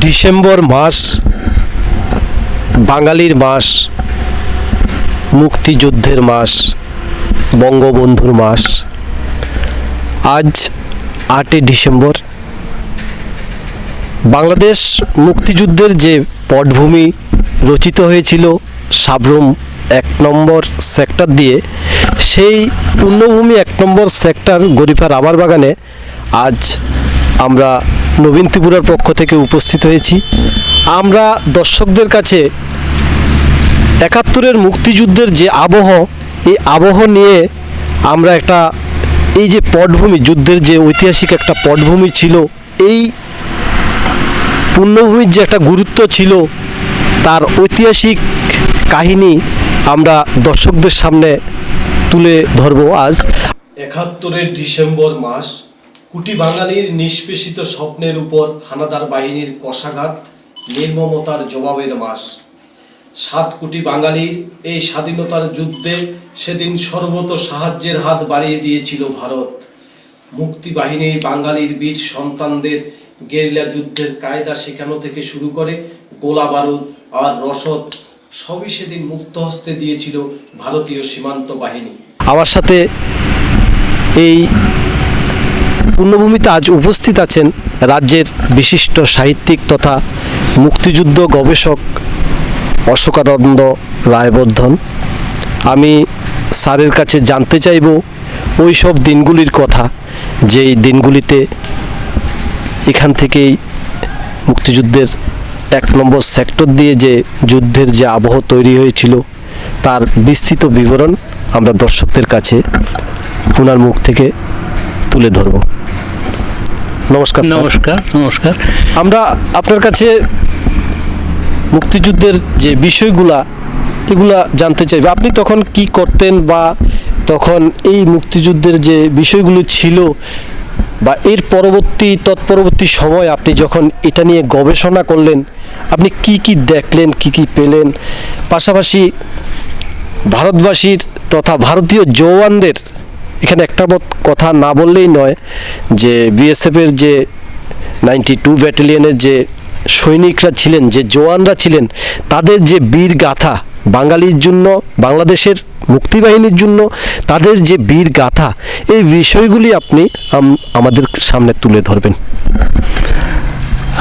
December মাস বাঙালির মাস, মুক্তিযুদ্ধের মাস, বঙ্গবন্ধুর মাস। আজ 8 ডিসেম্বর। বাংলাদেশ মুক্তিযুদ্ধের যে পটভূমি রচিত হয়েছিল সাবরুম 1 নম্বর সেক্টর দিয়ে, সেই পূর্ণভূমি 1 নম্বর সেক্টর গরিফা রাবার বাগানে আজ আমরা নবীন ত্রিপুরার পক্ষ থেকে উপস্থিত হয়েছি। আমরা দর্শকদের কাছে 71-এর মুক্তিযুদ্ধের যে আবহ, এই আবহ নিয়ে আমরা একটা, এই যে পটভূমি, যুদ্ধের যে ঐতিহাসিক একটা পটভূমি ছিল, এই পূর্ণভূমির যে একটা গুরুত্ব ছিল, তার ঐতিহাসিক কাহিনী আমরা দর্শকদের সামনে তুলে ধরব আজ। 71-এর ডিসেম্বর মাস, কোটি বাঙালির নিষ্পেষিত স্বপ্নের উপর হানাদার বাহিনীর কষাঘাত, নির্মমতার জবাবের মাস। 7 কোটি বাঙালির এই স্বাধীনতার যুদ্ধে সেদিন সর্বত সাহায্যের হাত বাড়িয়ে দিয়েছিল ভারত। মুক্তি বাহিনী বাঙালির বীর সন্তানদের গেরিলা যুদ্ধের কায়দা শেখানো থেকে শুরু করে গোলা বারুদ আর রসদ সবই সেদিন মুক্ত হস্তে দিয়েছিল ভারতীয় সীমান্ত বাহিনী। আমার সাথে এই পূর্ণভূমিতে আজ উপস্থিত আছেন রাজ্যের বিশিষ্ট সাহিত্যিক তথা মুক্তিযুদ্ধ গবেষক অশোকানন্দ রায়বর্ধন। আমি স্যারের কাছে জানতে চাইব ওই সব দিনগুলির কথা, যেই দিনগুলিতে এখান থেকেই মুক্তিযুদ্ধের 1 নম্বর সেক্টর দিয়ে যে যুদ্ধের যে আবহ তৈরি হয়েছিল, তার বিস্তৃত বিবরণ আমরা দর্শকদের কাছে ওনার মুখ থেকে তুলে ধরব। নমস্কার। নমস্কার। আমরা আপনার কাছে মুক্তিযুদ্ধের যে বিষয়গুলা, এগুলা জানতে চাইব। আপনি তখন কি করতেন, বা তখন এই মুক্তিযুদ্ধের যে বিষয়গুলো ছিল, বা এর তৎপরবর্তী সময় আপনি যখন এটা নিয়ে গবেষণা করলেন, আপনি কি কি দেখলেন, কি কি পেলেন? পাশাপাশি ভারতবাসীর তথা ভারতীয় জওয়ানদের, এখানে একটা কথা না বললেই নয়, যে বিএসএফের যে 92 ব্যাটালিয়নের যে সৈনিকরা ছিলেন, যে জওয়ানরা ছিলেন, তাদের যে বীর গাথা, বাঙালির জন্য, বাংলাদেশের মুক্তিবাহিনীর জন্য তাদের যে বীর গাথা, এই বিষয়গুলি আপনি আমাদের সামনে তুলে ধরবেন।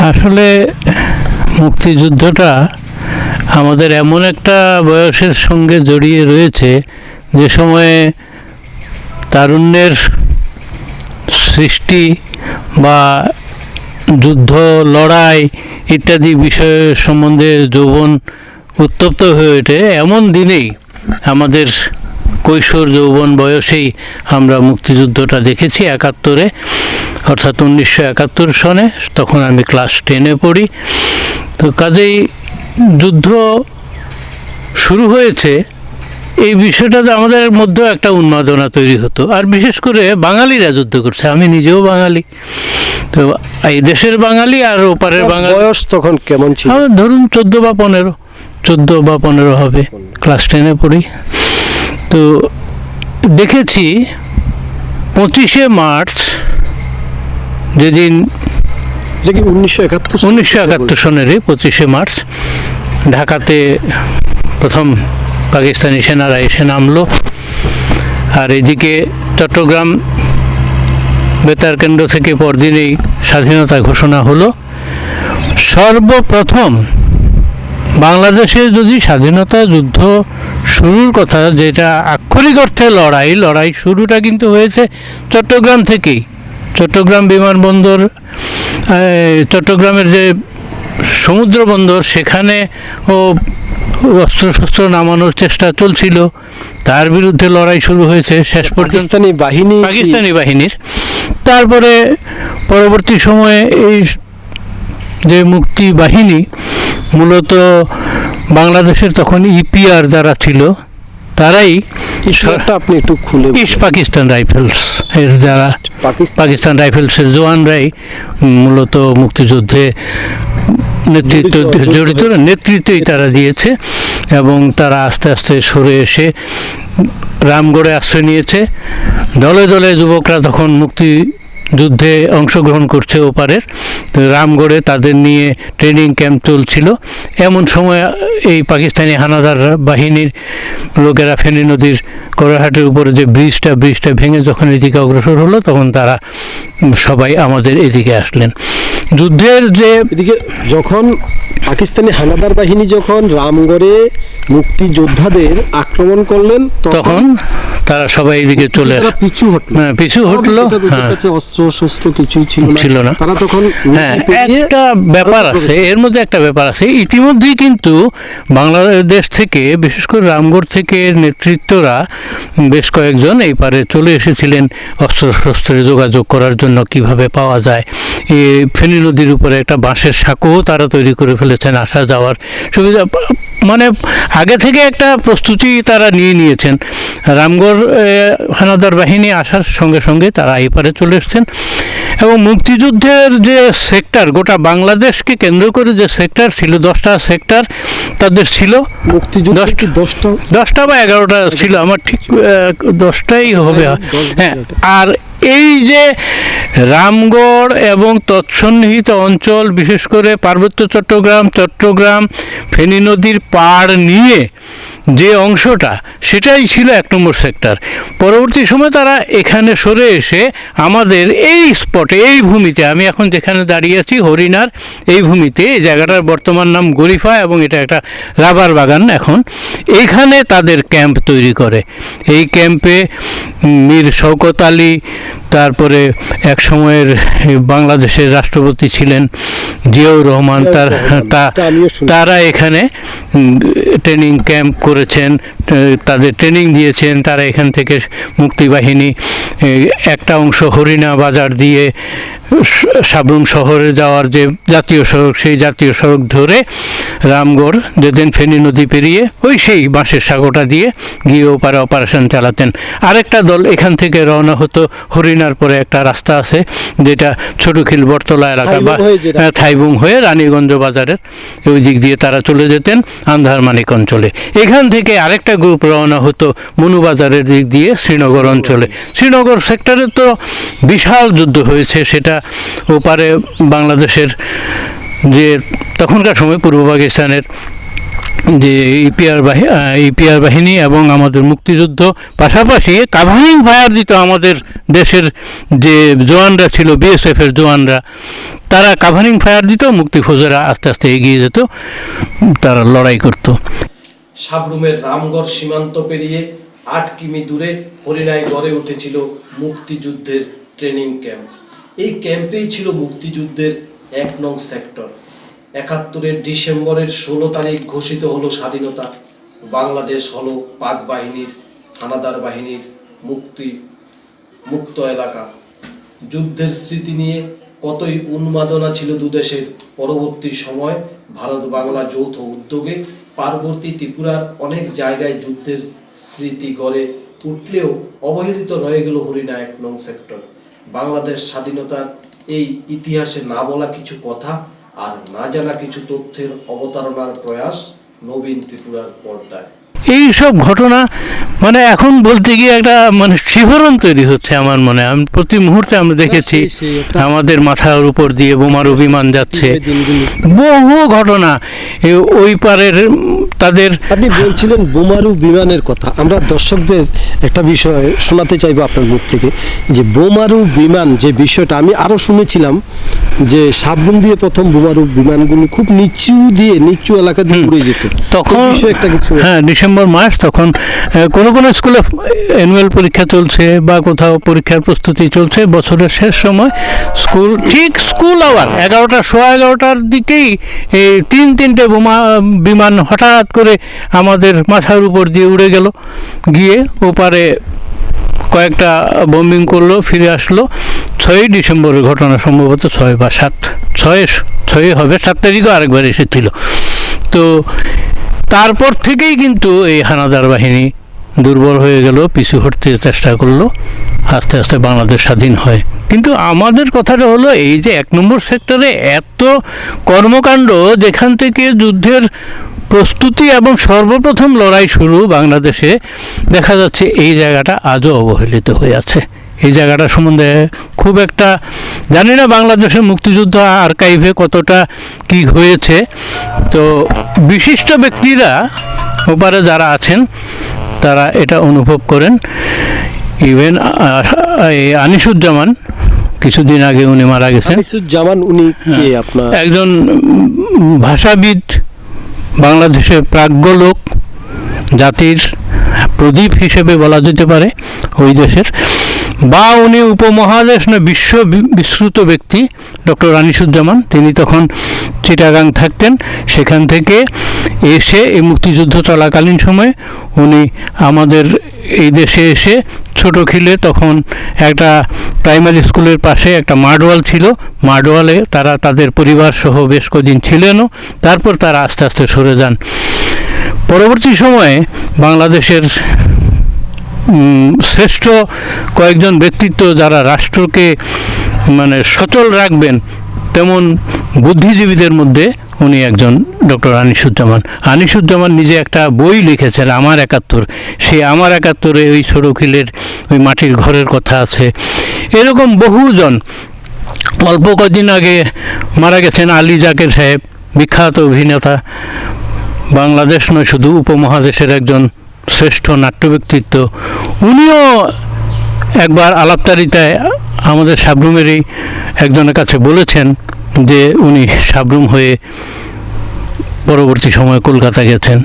আসলে মুক্তিযুদ্ধটা আমাদের এমন একটা বয়সের সঙ্গে জড়িয়ে রয়েছে, যে সময়ে তারুণ্যের সৃষ্টি বা যুদ্ধ, লড়াই ইত্যাদি বিষয় সম্বন্ধে যৌবন উত্তপ্ত হয়ে ওঠে। এমন দিনেই আমাদের কৈশোর যৌবন বয়সেই আমরা মুক্তিযুদ্ধটা দেখেছি 71-এ, অর্থাৎ 1971 সনে। তখন আমি ক্লাস 10-এ পড়ি। তো কাজেই যুদ্ধ শুরু হয়েছে, এই বিষয়টাতে আমাদের মধ্যেও একটা উন্মাদনা তৈরি হতো। আর বিশেষ করে বাঙালিরা যুদ্ধ করছে, আমি নিজেও বাঙালি, তো এই দেশের বাঙালি আর ওপারের বাঙালি। বয়স তখন কেমন ছিল? ধরুন 14 বা 15 হবে, ক্লাস 10-এ পড়ি। তো দেখেছি 25শে মার্চ, যেদিন 1971 সনেরই 25শে মার্চ, ঢাকাতে প্রথম পাকিস্তানি সেনারা এসে নামলো। আর এদিকে চট্টগ্রাম বেতার কেন্দ্র থেকে পরদিনেই স্বাধীনতা ঘোষণা হলো। সর্বপ্রথম বাংলাদেশে যদি স্বাধীনতা যুদ্ধ শুরুর কথা, যেটা আক্ষরিক অর্থে লড়াই শুরুটা কিন্তু হয়েছে চট্টগ্রাম থেকেই। চট্টগ্রাম বিমানবন্দর, চট্টগ্রামের যে সমুদ্র বন্দর, সেখানে অস্ত্রশস্ত্র নামানোর চেষ্টা চলছিল, তার বিরুদ্ধে লড়াই শুরু হয়েছে শেষ পর্যন্ত পাকিস্তানি বাহিনীর। তারপরে পরবর্তী সময়ে এই যে মুক্তি বাহিনী, মূলত বাংলাদেশের তখন ইপিআর যারা ছিল, তারাই, আপনি একটু খুলে, ইস্ট পাকিস্তান রাইফেলস এর যারা, পাকিস্তান রাইফেলসের জওয়ানরাই মূলত মুক্তিযুদ্ধে নেতৃত্বই তারা দিয়েছে। এবং তারা আস্তে আস্তে সরে এসে রামগড়ে আশ্রয় নিয়েছে। দলে দলে যুবকরা তখন মুক্তি যুদ্ধে অংশগ্রহণ করছে ওপারের। তো রামগড়ে তাদের নিয়ে ট্রেনিং ক্যাম্প চলছিল। এমন সময় এই পাকিস্তানি হানাদার বাহিনীর লোকেরা ফেনী নদীর করাহাটের উপরে যে ব্রিজটা ভেঙে যখন এদিকে অগ্রসর হলো, তখন তারা সবাই আমাদের এদিকে আসলেন। যুদ্ধের যে এদিকে যখন পাকিস্তানি হানাদার বাহিনী যখন রামগড়ে মুক্তিযোদ্ধাদের আক্রমণ করলেন, তখন তারা সবাই এদিকে চলে তারা পিছু হটলো। পিছু হটলো। তাদের কাছে অস্ত্র শস্ত্র কিছুই ছিল না। তারা তখন হ্যাঁ, একটা ব্যাপার আছে, এর মধ্যে একটা ব্যাপার আছে। ইতিমধ্যেই কিন্তু বাংলাদেশ থেকে, বিশেষ করে রামগড় থেকে নেতৃত্বরা বেশ কয়েকজন এই পারে চলে এসেছিলেন অস্ত্র শস্ত্রে যোগাযোগ করার জন্য, কিভাবে পাওয়া যায়। এই ফেনী নদীর উপরে একটা বাঁশের সাঁকোও তারা তৈরি করে ফেলেছেন আসা যাওয়ার সুবিধা, মানে আগে থেকে একটা প্রস্তুতি তারা নিয়েছেন। রামগড় হানাদার বাহিনী আসার সঙ্গে সঙ্গে তারা এই পারে চলে এসছেন এবং মুক্তিযুদ্ধের যে সেক্টর, গোটা বাংলাদেশকে কেন্দ্র করে যে সেক্টর ছিল, 10টা সেক্টর তাদের ছিল। মুক্তিযুদ্ধ 10টা বা 11টা ছিল, আমার ঠিক 10টাই হবে। হ্যাঁ, আর এই যে রামগড় এবং তৎসন্নিহিত অঞ্চল, বিশেষ করে পার্বত্য চট্টগ্রাম ফেনী নদীর পাড় নিয়ে যে অংশটা, সেটাই ছিল 1 নম্বর সেক্টর। পরবর্তী সময় তারা এখানে সরে এসে আমাদের এই স্পটে, এই ভূমিতে, আমি এখন যেখানে দাঁড়িয়ে আছি হরিণার এই ভূমিতে, এই জায়গাটার বর্তমান নাম গরিফা এবং এটা একটা রাবার বাগান এখন, এইখানে তাদের ক্যাম্প তৈরি করে। এই ক্যাম্পে মীর শওকত আলী, তারপরে এক সময়ের বাংলাদেশের রাষ্ট্রপতি ছিলেন জিয়াউর রহমান, তারা এখানে ট্রেনিং ক্যাম্প করেছেন, তাদের ট্রেনিং দিয়েছেন। তারা এখান থেকে মুক্তিবাহিনী একটা অংশ হরিণা বাজার দিয়ে সাবরুম শহরে যাওয়ার যে জাতীয় সড়ক, সেই জাতীয় সড়ক ধরে রামগড় যেতেন, ফেনী নদী পেরিয়ে ওই সেই বাঁশের সাঁকোটা দিয়ে গিয়ে ওপারে অপারেশন চালাতেন। আরেকটা দল এখান থেকে রওনা হতো, হরিণার পরে একটা রাস্তা আছে যেটা ছোটখিল বটতলা এলাকা বা থাইবুং হয়ে রানীগঞ্জ বাজারের ওই দিক দিয়ে তারা চলে যেতেন আন্ধারমানিক অঞ্চলে। এখান থেকে আরেকটা গ্রুপ রওনা হতো মনুবাজারের দিক দিয়ে শ্রীনগর অঞ্চলে। শ্রীনগর সেক্টরে তো বিশাল যুদ্ধ হয়েছে, সেটা ওপারে বাংলাদেশের যে তখনকার সময় পূর্ব পাকিস্তানের যে ইপিআর বাহিনী এবং আমাদের মুক্তিযুদ্ধ, পাশাপাশি কাভারিং ফায়ার দিত আমাদের দেশের যে জওয়ানরা ছিল, বিএসএফের জওয়ানরা, তারা কাভারিং ফায়ার দিত, মুক্তিফৌজেরা আস্তে আস্তে এগিয়ে যেত, তারা লড়াই করত। সাবরুমের রামগড় সীমান্ত পেরিয়ে 8 কিমি দূরে হরিণায় গড়ে উঠেছিল মুক্তিযুদ্ধের ট্রেনিং ক্যাম্প। এই ক্যাম্পেই ছিল মুক্তিযুদ্ধের 1 নং সেক্টর। 71-এর ডিসেম্বরের 16 তারিখ ঘোষিত হলো স্বাধীনতা। বাংলাদেশ হলো পাক বাহিনীর, হানাদার বাহিনীর মুক্ত এলাকা। যুদ্ধের স্মৃতি নিয়ে কতই উন্মাদনা ছিল দুদেশের। পরবর্তী সময় ভারত বাংলা যৌথ উদ্যোগে পার্বতী ত্রিপুরার অনেক জায়গায় যুদ্ধের স্মৃতি গড়ে উঠলেও অবহেলিত রয়ে গেল হরিণা 1 নং সেক্টর। বাংলাদেশ স্বাধীনতার এই ইতিহাসে না বলা কিছু কথা আর না জানা কিছু তথ্যের অবতারণার প্রয়াস নবীন ত্রিপুরার পর্দায়। এই সব ঘটনা মানে এখন বলতে গিয়ে একটা মানে শিহরণ তৈরি হচ্ছে আমার মনে। আমি প্রতি মুহূর্তে আমরা দেখেছি আমাদের মাথার উপর দিয়ে বোমারু বিমান যাচ্ছে, বহু ঘটনা। ওই পারের তাদের, আপনি বলছিলেন বোমারু বিমানের কথা, আমরা দর্শকদের একটা বিষয় শোনাতে চাইবো আপনার মুখ থেকে, যে বোমারু বিমান যে বিষয়টা আমি আরও শুনেছিলাম যে সাবরুম দিয়ে প্রথম বোমারু বিমানগুলো খুব নিচু এলাকা দিয়ে উড়ে যেত তখন একটা কিছু। হ্যাঁ, ডিসেম্বর মাস, তখন কোনো স্কুলে অ্যানুয়াল পরীক্ষা চলছে বা কোথাও পরীক্ষার প্রস্তুতি চলছে, বছরের শেষ সময় স্কুল আওয়ার 11টার দিকেই এই 3-3টে বিমান হঠাৎ করে আমাদের মাথার উপর দিয়ে উড়ে গেল, গিয়ে ওপারে কয়েকটা বোম্বিং করলো, ফিরে আসলো। 6ই ডিসেম্বরের ঘটনা, সম্ভবত 6 বা 7 হবে, 7 তারিখও আরেকবার এসেছিল। তো তারপর থেকেই কিন্তু এই হানাদার বাহিনী দুর্বল হয়ে গেল, পিছু হটতে চেষ্টা করলো, আস্তে আস্তে বাংলাদেশ স্বাধীন হয়। কিন্তু আমাদের কথাটা হলো এই যে 1 নম্বর সেক্টরে এত কর্মকাণ্ড, যেখান থেকে যুদ্ধের প্রস্তুতি এবং সর্বপ্রথম লড়াই শুরু বাংলাদেশে, দেখা যাচ্ছে এই জায়গাটা আজও অবহেলিত হয়ে আছে। এই জায়গাটা সম্বন্ধে খুব একটা জানি না বাংলাদেশের মুক্তিযুদ্ধ আর্কাইভে কতটা কি হয়েছে। তো বিশিষ্ট ব্যক্তিরা ওপারে যারা আছেন তারা এটা অনুভব করেন। ইভেন আনিসুজ্জামান কিছুদিন আগে উনি মারা গেছেন। আনিসুজ্জামান উনি কে আপনার? একজন ভাষাবিদ, বাংলাদেশের প্রাজ্ঞ লোক, জাতির প্রদীপ হিসেবে বলা যেতে পারে ওই দেশের, বা উনি উপমহাদেশ না বিশ্ব বিশ্রুত ব্যক্তি ডক্টর আনিসুজ্জামান। তিনি তখন চিটাগাং থাকতেন, সেখান থেকে এসে এই মুক্তিযুদ্ধ চলাকালীন সময়ে উনি আমাদের এই দেশে এসে ছোটখিলে তখন একটা প্রাইমারি স্কুলের পাশে একটা মাডওয়াল ছিল, মাডওয়ালে তারা তাদের পরিবার সহ বেশ কদিন ছিলেনও, তারপর তারা আস্তে আস্তে সরে যান। পরবর্তী সময়ে বাংলাদেশের শ্রেষ্ঠ কয়েকজন ব্যক্তিত্ব যারা রাষ্ট্রকে মানে সচল রাখবেন তেমন বুদ্ধিজীবীদের মধ্যে উনি একজন ডক্টর আনিসুজ্জামান। আনিসুজ্জামান নিজে একটা বই লিখেছেন আমার ৭১। সেই আমার ৭১-এ ওই সরুখিলের ওই মাটির ঘরের কথা আছে। এরকম বহুজন, অল্প কদিন আগে মারা গেছেন আলী জাকের সাহেব, বিখ্যাত অভিনেতা, বাংলাদেশ নয় শুধু উপমহাদেশের একজন শ্রেষ্ঠ নাট্য ব্যক্তিত্ব। উনিও একবার আলাপচারিতায় আমাদের সাবরুমেরই একজনের কাছে বলেছেন যে উনি সাবরুম হয়ে পরবর্তী সময়ে কলকাতা গেছেন।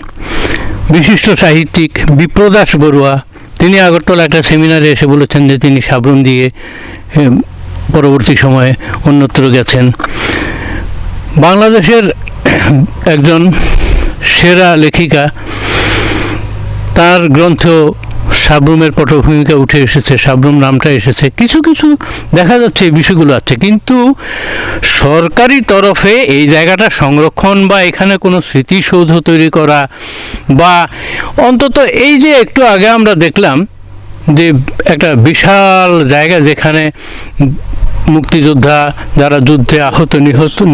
বিশিষ্ট সাহিত্যিক বিপ্রদাস বড়ুয়া, তিনি আগরতলা একটা সেমিনারে এসে বলেছেন যে তিনি সাবরুম দিয়ে পরবর্তী সময়ে অন্যত্র গেছেন। বাংলাদেশের একজন সেরা লেখিকা, তার গ্রন্থ সাবরুমের পটভূমিকা উঠে এসেছে, সাবরুম নামটা এসেছে। কিছু কিছু দেখা যাচ্ছে এই বিষয়গুলো আছে, কিন্তু সরকারি তরফে এই জায়গাটা সংরক্ষণ বা এখানে কোনো স্মৃতিসৌধ তৈরি করা, বা অন্তত এই যে একটু আগে আমরা দেখলাম যে একটা বিশাল জায়গা যেখানে মুক্তিযোদ্ধা যারা যুদ্ধে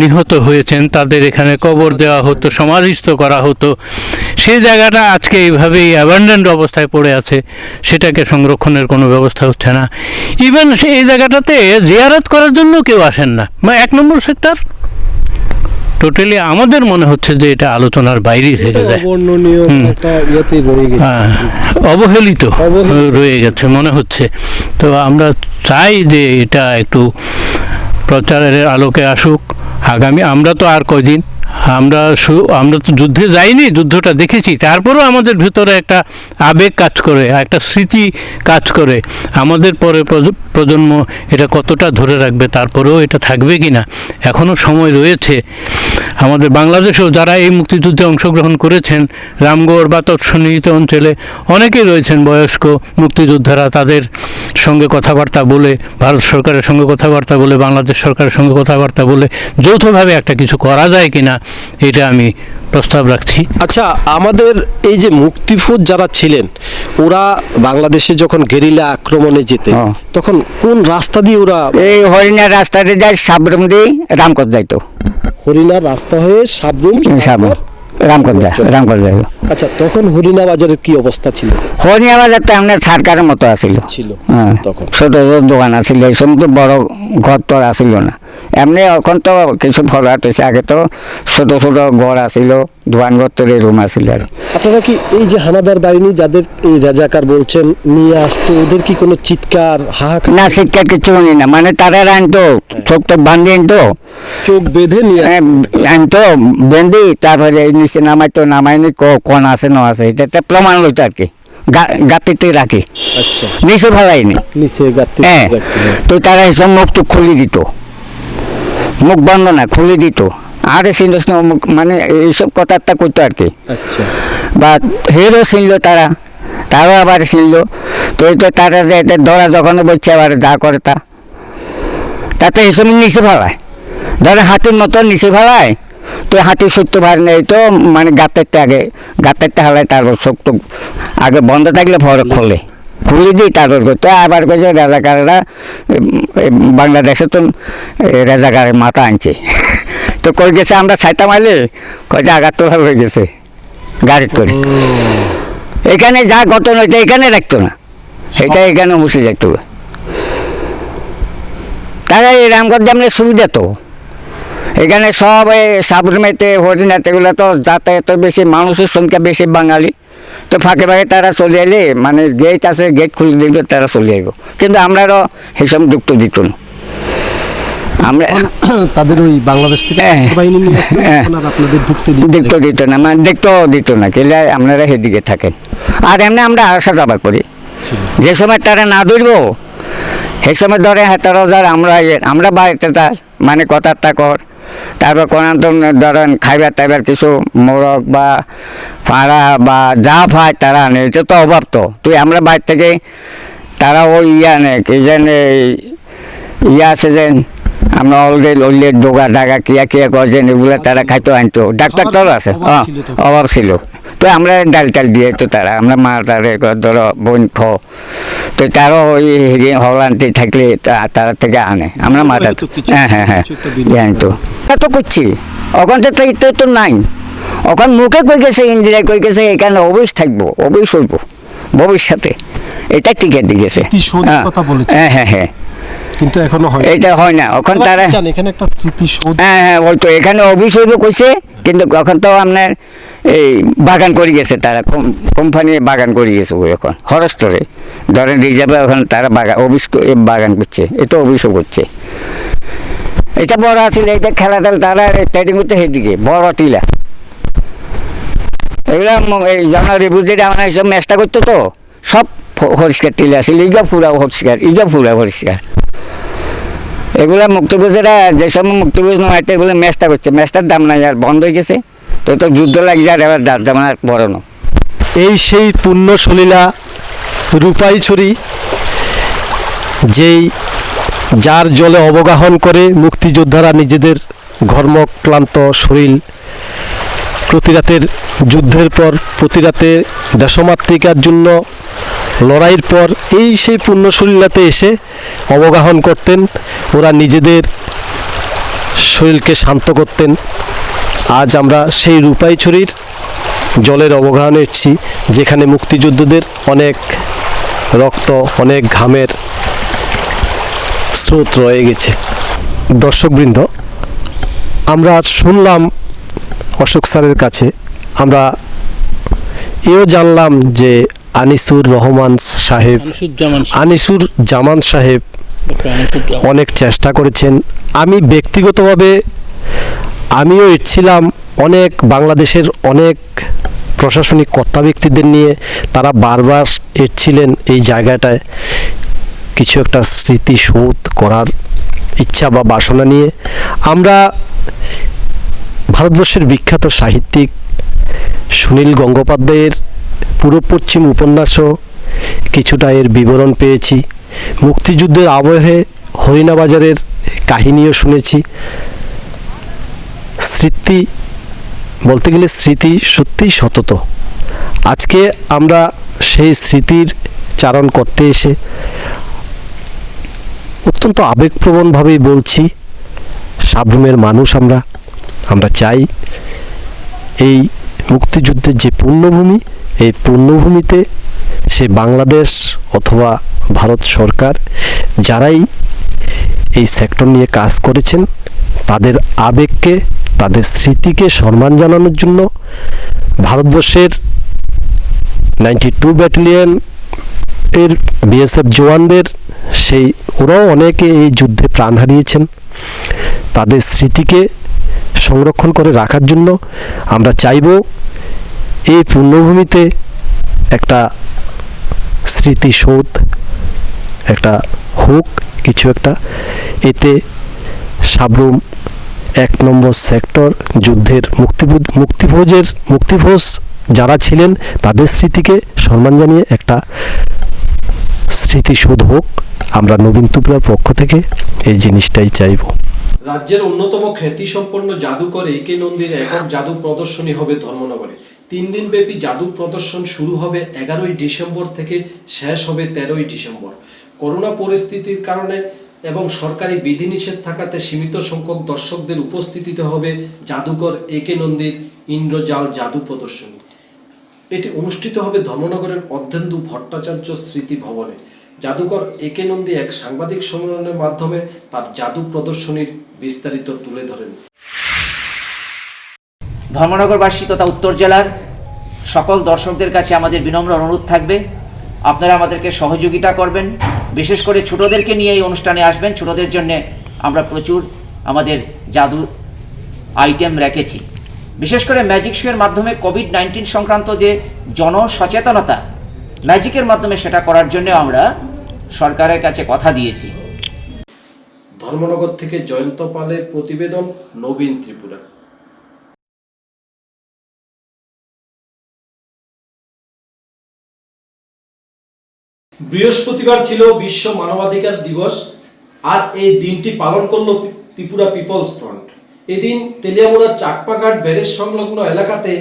নিহত হয়েছেন তাদের এখানে কবর দেওয়া হতো, সমাধিস্থ করা হতো, সেই জায়গাটা আজকে এইভাবেই অ্যাবান্ডেন্ড অবস্থায় পড়ে আছে, সেটাকে সংরক্ষণের কোনো ব্যবস্থা হচ্ছে না। ইভেন এই জায়গাটাতে জিয়ারত করার জন্য কেউ আসেন না। ১ নম্বর সেক্টর টোটালি আমাদের মনে হচ্ছে যে এটা আলোচনার বাইরেই থেকে যায়, অবহেলিত রয়ে গেছে মনে হচ্ছে। তো আমরা চাই যে এটা একটু প্রচারের আলোকে আসুক। আগামী আমরা তো আর কদিন, আমরা তো যুদ্ধে যাইনি, যুদ্ধটা দেখেছি, তারপরেও আমাদের ভিতরে একটা আবেগ কাজ করে, একটা স্মৃতি কাজ করে। আমাদের পরে প্রজন্ম এটা কতটা ধরে রাখবে, তারপরেও এটা থাকবে কি না, এখনও সময় রয়েছে। আমাদের বাংলাদেশেও যারা এই মুক্তিযুদ্ধে অংশগ্রহণ করেছেন, রামগড় বা তৎসন্নিহিত অঞ্চলে অনেকেই রয়েছেন বয়স্ক মুক্তিযোদ্ধারা, তাদের সঙ্গে কথাবার্তা বলে, ভারত সরকারের সঙ্গে কথাবার্তা বলে, বাংলাদেশ সরকারের সঙ্গে কথাবার্তা বলে যৌথভাবে একটা কিছু করা যায় কিনা, এটা আমি প্রস্তাব রাখছি। আচ্ছা, আমাদের এই যে মুক্তিযোদ্ধা যারা ছিলেন, ওরা বাংলাদেশে যখন গেরিলা আক্রমণে যেতে, তখন কোন রাস্তা দিয়ে ওরা? এই হরিণার রাস্তা দিয়ে যায়, সাবরুম দিয়ে রামকোট যাইতো। হরিণার রাস্তা হয়ে সাবরুম, রামকোট যায়। আচ্ছা, তখন হরিণা বাজারের কি অবস্থা ছিল? হরিণা বাজার তো আপনার সরকারের মতো ছিল, তখন ছোট দোকান আছিল, এই সময় তো বড় ঘর তো আসিল না। এমনি এখন তো কিছু ফরওয়ার্ড হয়েছে, আগে তো ছোট ছোট ঘর আসিল, দোকান ঘর তো রুম আসিল। আর আপনারা কি এই যে হানাদার বাহিনী যাদের এই রাজাকার বলছেন নিয়ে আসতো, ওদের কি কোনো চিৎকার হাহাকার? না, চিৎকার কিছু শুনি না, মানে তারা আনতো, চোখ তো বান্ধি আনতো, চোখ বেঁধে নিয়ে আনতো, বেঁধি তারপরে নিচে নামাইনি কোন আছে না আছে, এটা প্রমাণ লইতো আর কি, গাতিতে রাখি। আচ্ছা, নিচে ফেলাইনি, নিচে গাতি। হ্যাঁ, তো তারা এইসব মুখ টুক খুলে দিত, মুখ বন্ধ না খুলে দিত, আরে চিনস না মুখ, মানে এইসব কথাটা করতো আর কি। আচ্ছা, বা হেরও চিনল, তারাও আবার চিনল। তো এই তো তারা যে ধরা যখন বলছে আবার যা করে তাতে এইসব নিচে ফেলায়, ধরে হাতির মতো নিচে ফেলায়, তো হাতি সত্য পারে না, এই তো মানে গাতেরটা হালায়, তারপর শক্ত আগে বন্ধ থাকলে পরে খুলে দিই, তারপর করতে আবার কয়েছে রাজাকাররা বাংলাদেশে তো রাজাকারের মাথা আনছে। তো কই গেছে আমরা ছাইটা মারলে কয়েছে আঘাত তো হয়ে গেছে গাড়ি করে, এখানে যা ঘটনা হয়েছে এখানে রাখতো না, সেটা এখানে মুছে যেত। তারা এই রামগঞ্জে আমরা সুবিধা তো এখানে সব এই সাবরুমেতে হরিণাতে এগুলো তো যাতায়াত বেশি, মানুষের সংখ্যা বেশি বাঙালি, তো ফাঁকে ফাঁকে তারা চলে এলে মানে গেট আছে, গেট খুলে দিলে তারা চলে আসবো, কিন্তু আমরাও সেসব যুক্ত দিত না। আমরা তাদের ওই বাংলাদেশ থেকে হ্যাঁ, বাহিনী নিয়ে আসতেন, হ্যাঁ। তখন আর আপনাদের ঢুকতে যুক্ত দিত না, মানে দেখতেও দিত না, কেলে আপনারা সেদিকে থাকেন। আর এমনি আমরা আসা যাওয়া করি, যে সময় তারা না ধরবো সেই সময় ধরে 17,000 আমরা বাড়িতে তার মানে কথাটা কর, তারপর কোনান্তন ধরেন খাইবার টাইবার কিছু মোরগ বা পাড়া বা যা পায় তারা আনে, এটা তো অভাব তো। তুই আমরা বাইর থেকে তারা ওই আনে কি যেন আছে যেন আমরা অলরেডি ওইলে ডোগা ডাগা কিয়া কিয়া করছেন, এগুলো তারা খাইতো আনতো, ডাক্তার তো আছে, অভাব ছিল। তো আমরা ডাল টাল দিয়ে তো তারা আমরা মা তারে ধরো বোন খ, তো তারও ওই হলান্তি থাকলে তারা থেকে আনে, আমরা মাথা হ্যাঁ জানতো তো করছি। ওখান থেকে তো নাই, ওখান মুখে কই গেছে, ইন্দিরা কই গেছে এখানে অবশ্যই থাকবো, অবশ্যই হইব ভবিষ্যতে, এটা টিকে দিয়েছে। হ্যাঁ কিন্তু এখনো হয়, এটা হয় না। ওখানে তারা এখানে একটা স্মৃতিসৌধ, হ্যাঁ ওই তো এখানে অফিস হইব কইছে, কিন্তু এখন তো আপনার এই বাগান করে গেছে, তারা কোম্পানি বাগান করে গেছে ওই এখন হরস্টরে ধরেন রিজার্ভে, এখন তারা অফিস বাগান করছে, এটা অফিসও করছে। এটা বড় আছিল, এটা খেলা টেলা তারা ট্রেডিং করতে সেদিকে বড় টিলা, এগুলা এই জানুয়ারি বুঝে আমরা এইসব ম্যাচটা করতো তো সব পরিষ্কার টিলা আছিল, ইগা পুরা পরিষ্কার, ইগা পুরা পরিষ্কার। এগুলা মুক্তিযুদ্ধেরা যে সময় মুক্তিযুদ্ধ নয় এগুলো ম্যাচটা করছে, ম্যাচটার দাম নাই আর বন্ধ হয়ে গেছে, তো তো যুদ্ধ লাগছে আর এবার দাম আর বড় না। এই সেই পুণ্য সলীলা রূপাইছড়ি, যেই যার জলে অবগাহন করে মুক্তিযোদ্ধারা নিজেদের ঘর্মক্লান্ত শরীর প্রতিরাতের যুদ্ধের পর প্রতিরাতে দেশমাতৃকার জন্য লড়াইয়ের পর এই সেই পুণ্যশলীলাতে এসে অবগাহন করতেন, ওরা নিজেদের শরীরকে শান্ত করতেন। আজ আমরা সেই রূপাইছড়ির জলের অবগাহনে এসেছি, যেখানে মুক্তিযোদ্ধাদের অনেক রক্ত, অনেক ঘামের স্রোত রয়ে গেছে। দর্শকবৃন্দ, আমরা শুনলাম অশোক স্যারের কাছে, আমরা এও জানলাম যে আনিসুর জামান সাহেব অনেক চেষ্টা করেছেন। আমি ব্যক্তিগতভাবে আমিও এসেছিলাম অনেক বাংলাদেশের অনেক প্রশাসনিক কর্তা ব্যক্তিদের নিয়ে, তারা বারবার এসেছিলেন এই জায়গাটায় কিছু একটা স্মৃতিসৌধ করার ইচ্ছা বা বাসনা নিয়ে। আমরা ভারতবর্ষের বিখ্যাত সাহিত্যিক সুনীল গঙ্গোপাধ্যায়ের পূর্ব পশ্চিম উপন্যাসও কিছুটা এর বিবরণ পেয়েছি, মুক্তিযুদ্ধের আবহে হরিণাবাজারের কাহিনীও শুনেছি। স্মৃতি বলতে গেলে স্মৃতি সত্যিই সতত। আজকে আমরা সেই স্মৃতির চারণ করতে এসে অত্যন্ত আবেগপ্রবণভাবেই বলছি, সাবরুমের মানুষ আমরা চাই এই মুক্তিযুদ্ধের যে পুণ্যভূমি, এই পুণ্যভূমিতে সে বাংলাদেশ অথবা ভারত সরকার যারাই এই সেক্টর নিয়ে কাজ করেছেন তাদের আবেগকে, তাদের স্মৃতিকে সম্মান জানানোর জন্য ভারতবর্ষের 92 ব্যাটালিয়ন এর বিএসএফ জওয়ানদের সেই ওরাও অনেকে এই যুদ্ধে প্রাণ হারিয়েছেন, তাদের স্মৃতিকে সংরক্ষণ করে রাখার জন্য আমরা চাইব এই পুণ্যভূমিতে একটা স্মৃতিসৌধ একটা হোক, কিছু একটা। এতে সাবরুম 1 নম্বর সেক্টর যুদ্ধের মুক্তিভোজ যারা ছিলেন তাদের স্মৃতিকে সম্মান জানিয়ে একটা স্মৃতিসৌধ হোক। আমরা নবীন ত্রিপুরার পক্ষ থেকে এই জিনিসটাই চাইব। রাজ্যের অন্যতম খ্যাতিসম্পন্ন জাদুকর একে নন্দীর একক জাদু প্রদর্শনী হবে ধর্মনগরে। 3 দিন ব্যাপী জাদু প্রদর্শন শুরু হবে 11ই ডিসেম্বর থেকে শেষ হবে 13ই ডিসেম্বর। করোনা পরিস্থিতির কারণে এবং সরকারি বিধিনিষেধ থাকাতে সীমিত সংখ্যক দর্শকদের উপস্থিতিতে হবে জাদুকর একে নন্দীর ইন্দ্রজাল জাদু প্রদর্শনী। এটি অনুষ্ঠিত হবে ধর্মনগরের অর্ধেন্দু ভট্টাচার্য স্মৃতি ভবনে। জাদুকর একে নন্দী এক সাংবাদিক সম্মেলনের মাধ্যমে তার জাদু প্রদর্শনীর বিস্তারিত তুলে ধরেন। ধর্মনগরবাসী তথা উত্তর জেলার সকল দর্শকদের কাছে আমাদের বিনম্র অনুরোধ থাকবে, আপনারা আমাদেরকে সহযোগিতা করবেন, বিশেষ করে ছোটদেরকে নিয়ে এই অনুষ্ঠানে আসবেন। ছোটদের জন্য আমরা প্রচুর আমাদের জাদু আইটেম রেখেছি। বিশেষ করে ম্যাজিক শোয়ের মাধ্যমে কোভিড-19 সংক্রান্ত যে জনসচেতনতা ম্যাজিকের মাধ্যমে সেটা করার জন্য আমরা সরকারের কাছে কথা দিয়েছি। ধর্মনগর থেকে জয়ন্ত পালের প্রতিবেদন, নবীন ত্রিপুরা। বৃহস্পতিবার ছিল বিশ্ব মানবাধিকার দিবস, আর এই দিনটি পালন করল ত্রিপুরা পিপলস ফ্রন্ট। এদিন তেলিয়ামুড়ার চাকপাঘাট ব্যারেজ সংলগ্ন এলাকাতে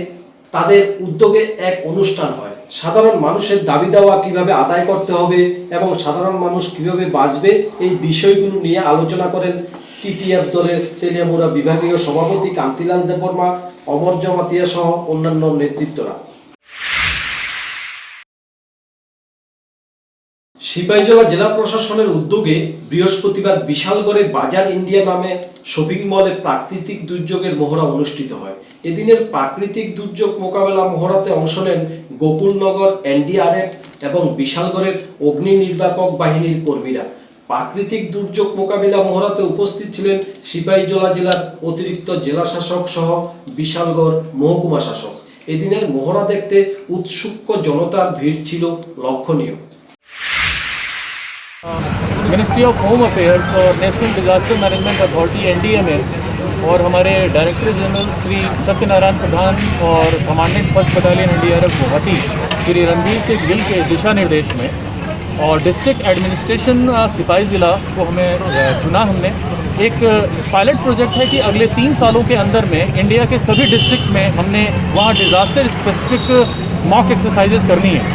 তাদের উদ্যোগে এক অনুষ্ঠান হয়। সাধারণ মানুষের দাবি দেওয়া কিভাবে আদায় করতে হবে এবং সাধারণ মানুষ কিভাবে বাঁচবে, এই বিষয়গুলো নিয়ে আলোচনা করেন টিপিএফ দলের তেলিয়ামুড়া বিভাগীয় সভাপতি কান্তিলাল দেববর্মা, অমর জমাতিয়া সহ অন্যান্য নেতৃত্বরা। সিপাহীজলা জেলা প্রশাসনের উদ্যোগে বৃহস্পতিবার বিশালগড়ে বাজার ইন্ডিয়া নামে শপিং মলে প্রাকৃতিক দুর্যোগের মহড়া অনুষ্ঠিত হয়। এদিনের প্রাকৃতিক দুর্যোগ মোকাবেলা মহড়াতে অংশ নেন গোকুলনগর এনডিআরএফ এবং বিশালগড়ের অগ্নি নির্বাপক বাহিনীর কর্মীরা। প্রাকৃতিক দুর্যোগ মোকাবিলা মহড়াতে উপস্থিত ছিলেন সিপাহীজলা জেলার অতিরিক্ত জেলা শাসক সহ বিশালগড় মহকুমা শাসক। এদিনের মহড়া দেখতে উৎসুক জনতার ভিড় ছিল লক্ষণীয়। मिनिस्ट्री ऑफ होम अफेयर्स और national disaster management authority NDMA और हमारे डायरेक्टर जनरल श्री सत्यनारायण प्रधान और commandant first battalion NDRF Guwahati Shri Randhir Singh Gill के दिशा निर्देश में और डिस्ट्रिक्ट एडमिनिस्ट्रेशन सिपाही ज़िला को हमें चुना। हमने एक पायलट प्रोजेक्ट है कि अगले 3 सालों के अंदर में इंडिया के सभी डिस्ट्रिक्ट में हमने वहाँ डिज़ास्टर स्पेसिफिक मॉक एक्सरसाइजेस करनी है।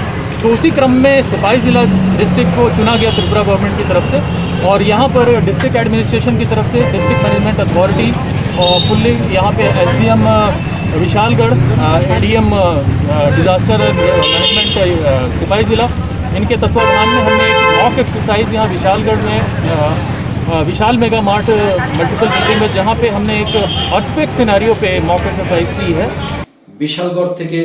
तो उसी क्रम में सिपाही ज़िला डिस्ट्रिक्ट को चुना गया त्रिपुरा गवर्नमेंट की तरफ से, और यहाँ पर डिस्ट्रिक्ट एडमिनिस्ट्रेशन की तरफ से डिस्ट्रिक्ट मैनेजमेंट अथॉरिटी और फुल्ली यहाँ पे SDM Vishalgarh, ADM disaster management सिपाही ज़िला, इनके तत्वाधान में हमने एक मॉक एक्सरसाइज यहाँ विशालगढ़ में विशाल मेगा मार्ट मल्टीपल बिल्डिंग में, जहाँ पे हमने एक अर्थक्वेक सिनेरियो पे मॉक एक्सरसाइज की है। বিশালগড় থেকে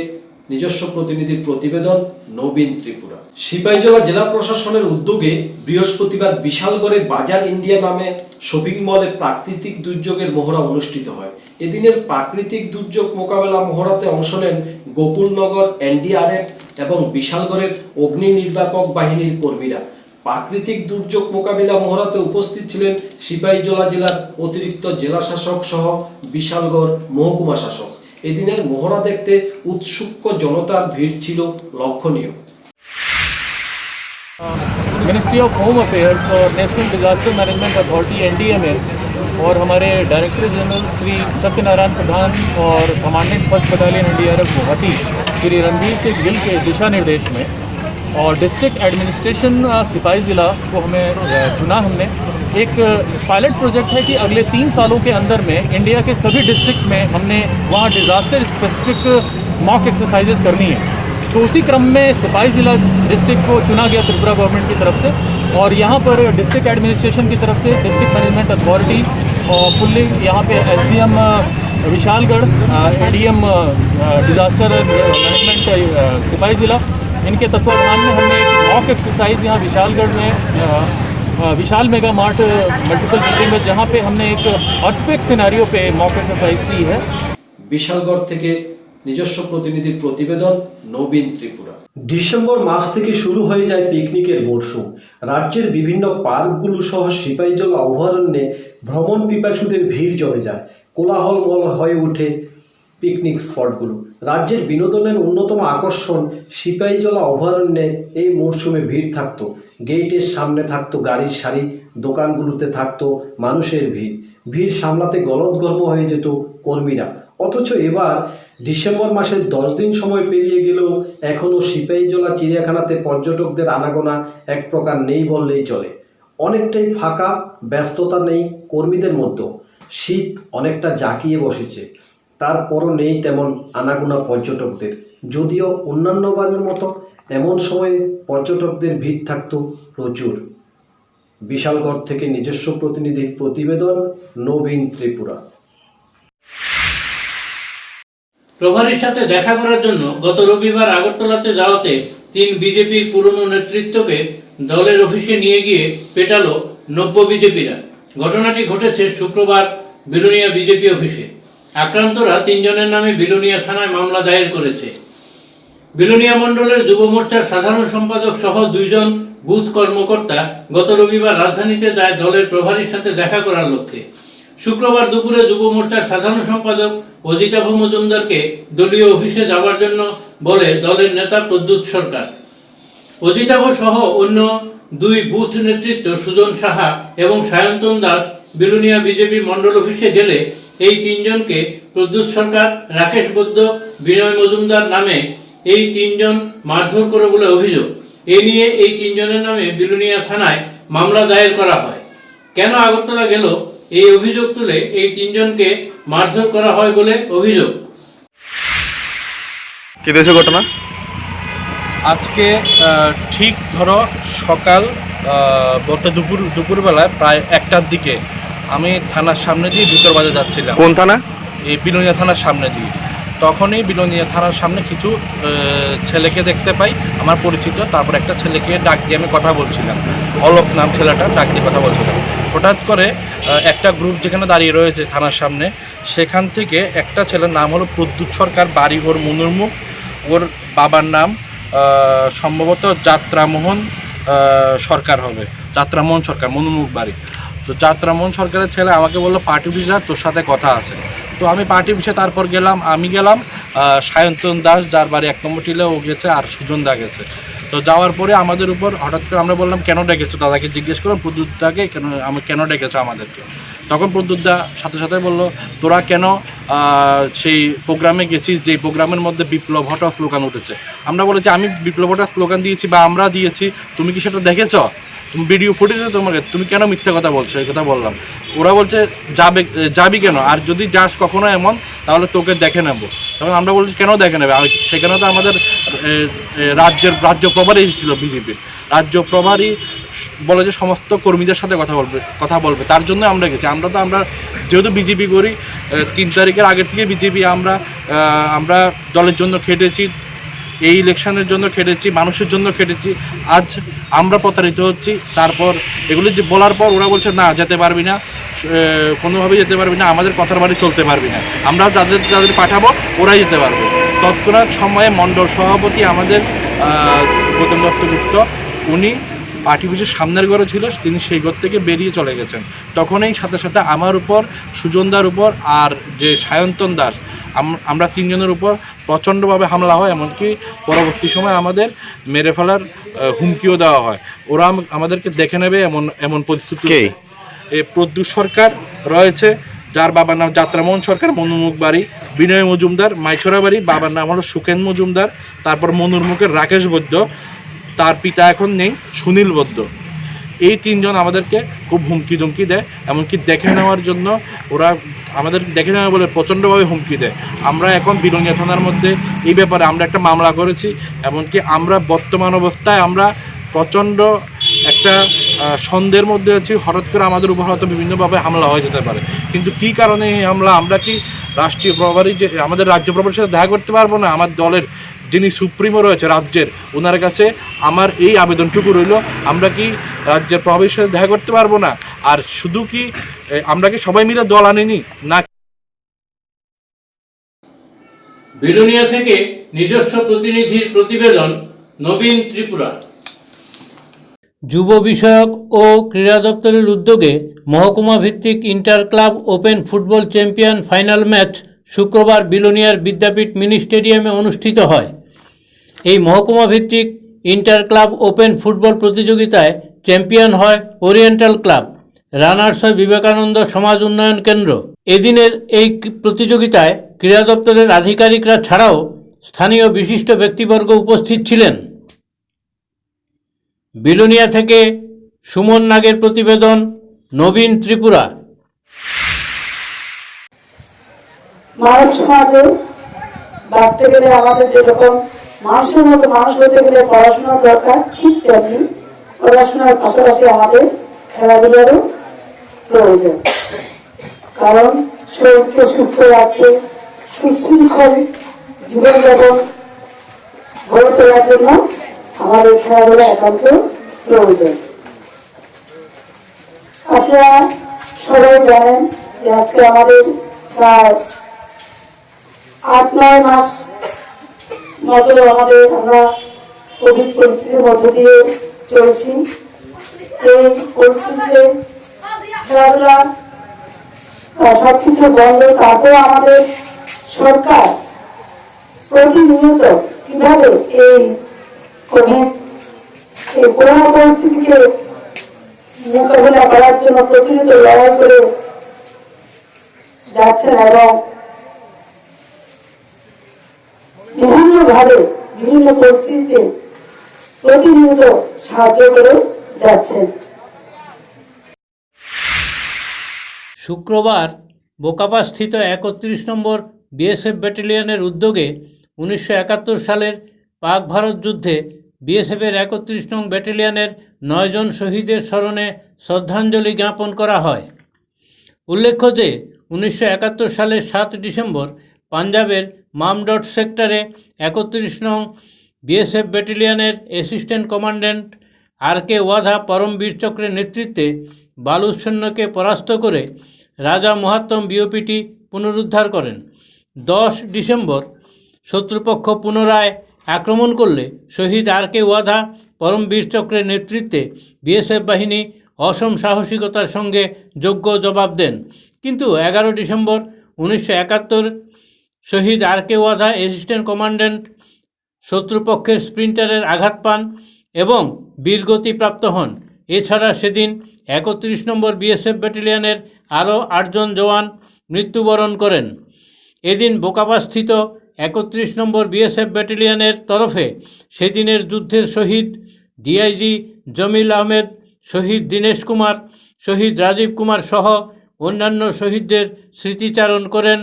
নিজস্ব প্রতিনিধির প্রতিবেদন, নবীন ত্রিপুরা। সিপাহীজলা জেলা প্রশাসনের উদ্যোগে বৃহস্পতিবার বিশালগড়ে বাজার ইন্ডিয়া নামে শপিং মলে প্রাকৃতিক দুর্যোগের মহড়া অনুষ্ঠিত হয়। এদিনের প্রাকৃতিক দুর্যোগ মোকাবেলা মহড়াতে অংশ নেন গোকুলনগর NDRF এবং বিশালগড়ের অগ্নি নির্বাপক বাহিনীর কর্মীরা। প্রাকৃতিক দুর্যোগ মোকাবিলা মহড়াতে উপস্থিত ছিলেন সিপাহীজলা জেলার অতিরিক্ত জেলা শাসক সহ বিশালগড় মহকুমা শাসক। এদিনের মহড়া দেখতে উৎসুক জনতার ভিড় ছিল লক্ষণীয়। मिनिस्ट्री ऑफ होम अफेयर्स और national disaster management authority NDMA और हमारे डायरेक्टर जनरल श्री सत्यनारायण प्रधान और commandant first battalion NDRF Guwahati Shri Randhir Singh Gill के दिशा निर्देश में और डिस्ट्रिक्ट एडमिनिस्ट्रेशन सिपाही ज़िला को हमें चुना। हमने एक पायलट प्रोजेक्ट है कि अगले 3 सालों के अंदर में इंडिया के सभी डिस्ट्रिक्ट में हमने वहाँ डिज़ास्टर स्पेसिफिक मॉक एक्सरसाइजेस करनी है। तो उसी क्रम में सिपाही ज़िला डिस्ट्रिक्ट को चुना गया त्रिपुरा गवर्नमेंट की तरफ से, और यहाँ पर डिस्ट्रिक्ट एडमिनिस्ट्रेशन की तरफ से डिस्ट्रिक्ट मैनेजमेंट अथॉरिटी और फुल्ली यहाँ पे SDM Vishalgarh, ADM disaster management सिपाही ज़िला, इनके तत्वाधान में हमने एक मॉक एक्सरसाइज यहाँ विशालगढ़ में विशाल मेगा मार्ट मल्टीपल बिल्डिंग में, जहाँ पे हमने एक अर्थक्वेक सिनेरियो पे मॉक एक्सरसाइज की है। বিশালগড় থেকে নিজস্ব প্রতিনিধির প্রতিবেদন, নবীন ত্রিপুরা। ডিসেম্বর মাস থেকে শুরু হয়ে যায় পিকনিকের মরশুম। রাজ্যের বিভিন্ন পার্কগুলো সহ সিপাহীজলা অভয়ারণ্যে ভ্রমণ পিপাসুদের ভিড় জমে যায়। কোলাহলমল হয়ে ওঠে পিকনিক স্পটগুলো। রাজ্যের বিনোদনের অন্যতম আকর্ষণ সিপাহীজলা অভয়ারণ্যে এই মরশুমে ভিড় থাকতো। গেটের সামনে থাকতো গাড়ির সারি, দোকানগুলোতে থাকতো মানুষের ভিড়। ভিড় সামলাতে গলদঘর্ম হয়ে যেত কর্মীরা। অথচ এবার ডিসেম্বর মাসের 10 দিন সময় পেরিয়ে গেলেও এখনও সিপাহীজলা চিড়িয়াখানাতে পর্যটকদের আনাগোনা এক প্রকার নেই বললেই চলে। অনেকটাই ফাঁকা, ব্যস্ততা নেই কর্মীদের মধ্যেও। শীত অনেকটা জাঁকিয়ে বসেছে, তারপরও নেই তেমন আনাগোনা পর্যটকদের। যদিও অন্যান্যবারের মতো এমন সময় পর্যটকদের ভিড় থাকতো প্রচুর। বিশালগড় থেকে নিজস্ব প্রতিনিধির প্রতিবেদন, নবীন ত্রিপুরা। প্রভারীর সাথে দেখা করার জন্য গত রবিবার আগরতলাতে যাওয়াতে 3 বিজেপির পুরনো নেতৃত্বকে দলের অফিসে নিয়ে গিয়ে পেটালো নব্য বিজেপিরা। ঘটনাটি ঘটেছে শুক্রবার বিলোনিয়া বিজেপি অফিসে। আক্রান্তরা 3 জনের নামে বিলোনিয়া থানায় মামলা দায়ের করেছে। বিলোনিয়া মণ্ডলের যুব মোর্চার সাধারণ সম্পাদক সহ 2 জন বুথ কর্মকর্তা গত রবিবার রাজধানীতে যায় দলের প্রভারীর সাথে দেখা করার লক্ষ্যে। শুক্রবার দুপুরে যুব মোর্চার সাধারণ সম্পাদক অজিতাভ মজুমদারকে দলীয় অফিসে যাওয়ার জন্য বলে দলের নেতা প্রদ্যুৎ সরকার। অজিতাভ সহ অন্য 2 বুথ নেতৃত্ব সুজন সাহা এবং সায়ন্তন দাস বিলোনিয়া বিজেপি মণ্ডল অফিসে গেলে এই 3 জনকে প্রদ্যুৎ সরকার, রাকেশ বৈদ্য, বিনয় মজুমদার নামে এই 3 জন মারধর করে বলে অভিযোগ। এ নিয়ে এই 3 জনের নামে বিলোনিয়া থানায় মামলা দায়ের করা হয়। কেন আগরতলা গেল এই অভিযোগ তুলে এই 3 জনকে মারধর করা হয় বলে অভিযোগ। কি দেশে ঘটনা? আজকে ঠিক ধরো সকাল বলতে দুপুরবেলায় প্রায় 1টার দিকে আমি থানার সামনে দিয়ে ভিতর বাজার যাচ্ছিলাম। কোন থানা? এই বিলোনিয়া থানার সামনে দিয়ে। তখনই বিলোনিয়া থানার সামনে কিছু ছেলেকে দেখতে পাই আমার পরিচিত। তারপর একটা ছেলেকে ডাক দিয়ে আমি কথা বলছিলাম, অলোক নাম ছেলেটা, ডাক দিয়ে কথা বলছিলাম। হঠাৎ করে একটা গ্রুপ যেখানে দাঁড়িয়ে রয়েছে থানার সামনে, সেখান থেকে একটা ছেলের নাম হলো প্রদ্যুৎ সরকার, বাড়ি ওর মনুরমুখ। ওর বাবার নাম সম্ভবত যাত্রামোহন সরকার হবে, যাত্রামোহন সরকার, মনুরমুখ বাড়ি। তো যাত্রামোহন সরকারের ছেলে আমাকে বললো পার্টি অফিসে যা, তোর সাথে কথা আছে। তো আমি পার্টি অফিসে তারপর গেলাম, আমি গেলাম, সায়ন্তন দাস যার বাড়ি 1 নম্বর টিলে ও গেছে, আর সুজন দা গেছে। তো যাওয়ার পরে আমাদের উপর হঠাৎ করে আমরা বললাম কেন ডেকেছো, দাদাকে জিজ্ঞেস করলাম প্রদ্যুৎদাকে কেন ডেকেছো আমাদেরকে। তখন প্রদ্যুৎদা সাথে সাথে বললো তোরা কেন সেই প্রোগ্রামে গেছিস যেই প্রোগ্রামের মধ্যে বিপ্লব হঠাৎ স্লোগান উঠেছে। আমরা বলেছি আমি বিপ্লব হঠাৎ স্লোগান দিয়েছি বা আমরা দিয়েছি, তুমি কি সেটা দেখেছো? তুমি ভিডিও ফুটেছে তোমাকে, তুমি কেন মিথ্যা কথা বলছো? এই কথা বললাম। ওরা বলছে যাবি কেন, আর যদি যাস কখনো এমন তাহলে তোকে দেখে নেব। তখন আমরা বলছি কেন দেখে নেবে? সেখানে তো আমাদের রাজ্য প্রভারী এসেছিল, বিজেপির রাজ্য প্রভারী বলে যে সমস্ত কর্মীদের সাথে কথা বলবে, তার জন্য আমরা গেছি। আমরা যেহেতু বিজেপি করি, 3 তারিখের আগের থেকে বিজেপি আমরা দলের জন্য খেটেছি, এই ইলেকশনের জন্য খেটেছি, মানুষের জন্য খেটেছি। আজ আমরা প্রতারিত হচ্ছি। তারপর এগুলি যে বলার পর ওরা বলছে না যেতে পারবি না, কোনোভাবেই যেতে পারবি না, আমাদের কথার বাড়ি চলতে পারবি না, আমরা যাদের পাঠাবো ওরাই যেতে পারবে। তৎক্ষণাৎ সময়ে মণ্ডল সভাপতি আমাদের গৌতম দত্তগুপ্ত, উনি পার্টি অফিসের সামনের ঘরে ছিল, তিনি সেই ঘর থেকে বেরিয়ে চলে গেছেন। তখনই সাথে সাথে আমার উপর, সুজনদার উপর আর যে সায়ন্তন দাস, আমরা 3 জনের উপর প্রচণ্ডভাবে হামলা হয়। এমনকি পরবর্তী সময় আমাদের মেরে ফেলার হুমকিও দেওয়া হয়। ওরা আমাদেরকে দেখে নেবে এমন পরিস্থিতি। প্রদ্যুৎ সরকার রয়েছে, যার বাবার নাম যাত্রামোহন সরকার, মনুরমুখ বাড়ি, বিনয় মজুমদার মাইছড়া বাড়ি, বাবার নাম হলো সুকেন মজুমদার। তারপর মনুরমুখের রাকেশ বৈদ্য, তার পিতা এখন নেই, সুনীল বৈদ্য। এই 3 জন আমাদেরকে খুব হুমকি ধুমকি দেয়। এমনকি দেখে নেওয়ার জন্য ওরা আমাদের দেখে নেওয়া বলে প্রচণ্ডভাবে হুমকি দেয়। আমরা এখন বিলোনিয়া থানার মধ্যে এই ব্যাপারে আমরা একটা মামলা করেছি। এমনকি আমরা বর্তমান অবস্থায় আমরা প্রচণ্ড একটা সন্দেহের মধ্যে আছি, হঠাৎ করে আমাদের উপর হয়তো বিভিন্নভাবে হামলা হয়ে যেতে পারে। কিন্তু কী কারণে এই হামলা, আমরা কি রাষ্ট্রীয় প্রভারী যে আমাদের রাজ্য প্রভারীর সাথে দেখা করতে পারবো না? আমার দলের যিনি সুপ্রিমো রয়েছে রাজ্যের, ওনার কাছে আমার এই আবেদনটুকু রইল, আমরা কি রাজ্যের প্রভারীর সাথে দেখা করতে পারবো না? আর শুধু কি আমরা কি সবাই মিলে দল আনিনি না? বিলোনিয়া থেকে নিজস্ব প্রতিনিধির প্রতিবেদন, নবীন ত্রিপুরা। যুব বিষয়ক ও ক্রীড়া দপ্তরের উদ্যোগে মহকুমা ভিত্তিক inter club open football champion final match শুক্রবার বিলোনিয়ার বিদ্যাপীঠ মিনি স্টেডিয়ামে অনুষ্ঠিত হয়। এই মহকুমা ভিত্তিক ইন্টার ক্লাব ওপেন ফুটবল প্রতিযোগিতায় চ্যাম্পিয়ন হয় ওরিয়েন্টাল ক্লাব, রানার্স হয় বিবেকানন্দ সমাজ উন্নয়ন কেন্দ্র। এদিনের এই প্রতিযোগিতায় ক্রীড়া দপ্তরের আধিকারিকরা ছাড়াও স্থানীয় বিশিষ্ট ব্যক্তিবর্গ উপস্থিত ছিলেন। বিলোনিয়া থেকে সুমন নাগের প্রতিবেদন, নবীন ত্রিপুরা। মানব সমাজে বাঁচতে গেলে আমাদের যেরকম মানুষের মতো মানুষ হতে গেলে পড়াশোনা দরকার, ঠিক তেমনি পড়াশোনার পাশাপাশি আমাদের খেলাধুলারও প্রয়োজন। কারণ শরীরকে সুস্থ রাখতে সুশৃঙ্খল জীবনযাপন গড়ে তোলার জন্য আমাদের খেলাধুলা একান্ত প্রয়োজন। আপনারা সবাই জানেন যে আজকে আমাদের প্রায় 8-9 মাস মতো আমরা কোভিড পরিস্থিতির মধ্য দিয়ে চলছি। এই পরিস্থিতিতে খেলাধুলা সবকিছু বন্ধ, তারপর আমাদের সরকার প্রতিনিয়ত কিভাবে এই কোভিড এই করোনা পরিস্থিতিকে মোকাবিলা করার জন্য প্রতিনিয়ত লড়াই করে যাচ্ছেন এবং বিভিন্নভাবে বিভিন্ন পরিস্থিতিতে প্রতিনিয়ত সাহায্য করে যাচ্ছেন। শুক্রবার বোকাপাস্থিত 31 নম্বর বিএসএফ ব্যাটালিয়নের উদ্যোগে 1971 সালের পাক ভারত যুদ্ধে বিএসএফের 31 নং ব্যাটালিয়নের 9 জন শহীদের স্মরণে শ্রদ্ধাঞ্জলি জ্ঞাপন করা হয়। উল্লেখ্য যে 1971 সালের 7 ডিসেম্বর পাঞ্জাবের মামডট সেক্টরে 31 নং বিএসএফ ব্যাটালিয়নের অ্যাসিস্ট্যান্ট কমান্ড্যান্ট আর.কে. ওয়াধা পরমবীর চক্রের নেতৃত্বে বালুচ সৈন্যকে পরাস্ত করে রাজা মহাত্তম বিওপিটি পুনরুদ্ধার করেন। 10 ডিসেম্বর শত্রুপক্ষ পুনরায় আক্রমণ করলে শহীদ আর.কে. ওয়াধা পরমবীর চক্রের নেতৃত্বে বিএসএফ বাহিনী অসম সাহসিকতার সঙ্গে যোগ্য জবাব দেন। কিন্তু 11 ডিসেম্বর 1971 শহীদ আর.কে. ওয়াধা অ্যাসিস্ট্যান্ট কমান্ড্যান্ট শত্রুপক্ষের স্প্রিন্টারের আঘাত পান এবং বীরগতিপ্রাপ্ত হন। এছাড়া সেদিন 31 নম্বর বিএসএফ ব্যাটালিয়নের আরও 8 জন জওয়ান মৃত্যুবরণ করেন। এদিন বোকাপাস্থিত 31 নম্বর বিএসএফ ব্যাটালিয়নের তরফে সেদিনের যুদ্ধের শহীদ ডিআইজি জমিল আহমেদ, শহীদ দীনেশ কুমার, শহীদ রাজীব কুমার সহ অন্যান্য শহীদদের স্মৃতিচারণ করেন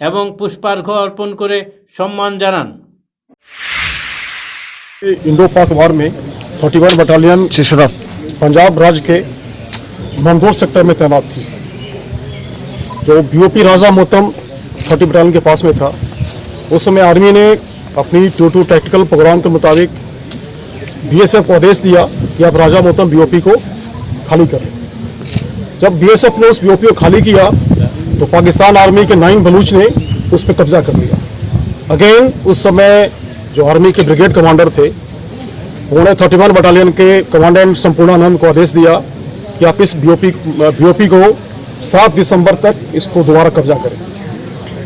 এবং পুষ্পার্ঘ্য অর্পণ করে সম্মান জানান। इंडो पाक वार में 31 बटालियन पंजाब राज्य के मंदोर सेक्टर में तैनात थी। जो बीओपी राजा मोहतम 30 बटालियन के पास में था, उस समय आर्मी ने अपनी टू टैक्टिकल प्रोग्राम के मुताबिक बीएसएफ को आदेश दिया कि आप राजा मोहतम बीओपी को खाली करें। जब बीएसएफ ने उस बीओपी को खाली किया तो पाकिस्तान आर्मी के 9 बलूच ने उस पर कब्जा कर लिया। अगेन उस समय जो आर्मी के ब्रिगेड कमांडर थे, उन्होंने 31 बटालियन के कमांडेंट संपूर्णानंद को आदेश दिया कि आप इस बीओपी को 7 दिसंबर तक इसको दोबारा कब्जा करें।